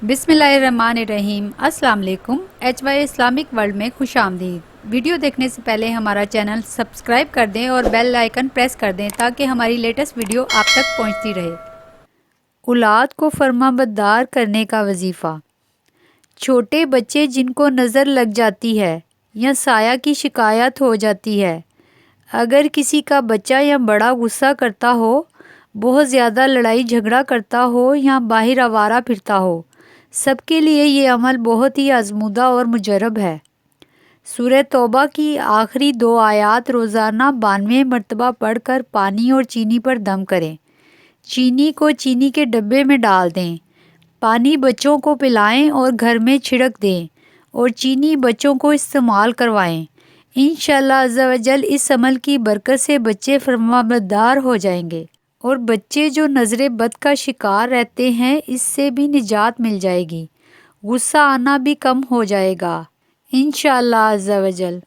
बिस्मिल्लाहिर्रहमानिर्रहीम। अस्सलाम वालेकुम। HY इस्लामिक वर्ल्ड में खुश आमदीद। वीडियो देखने से पहले हमारा चैनल सब्सक्राइब कर दें और बेल आइकन प्रेस कर दें ताकि हमारी लेटेस्ट वीडियो आप तक पहुंचती रहे। औलाद को फर्माबरदार करने का वजीफ़ा। छोटे बच्चे जिनको नज़र लग जाती है या साया की शिकायत हो जाती है, अगर किसी का बच्चा या बड़ा गुस्सा करता हो, बहुत ज़्यादा लड़ाई झगड़ा करता हो या बाहर आवारा फिरता हो, सबके लिए ये अमल बहुत ही आजमूदा और मुजरब है। सूरह तौबा की आखिरी 2 आयात रोज़ाना 92 मरतबा पढ़कर पानी और चीनी पर दम करें। चीनी को चीनी के डब्बे में डाल दें, पानी बच्चों को पिलाएं और घर में छिड़क दें और चीनी बच्चों को इस्तेमाल करवाएं। इंशाअल्लाह अज़्ज़ा वजल इस अमल की बरकत से बच्चे फरमाबरदार हो जाएंगे और बच्चे जो नज़र बद का शिकार रहते हैं इससे भी निजात मिल जाएगी। गुस्सा आना भी कम हो जाएगा इंशाअल्लाह अज़्ज़ा वजल।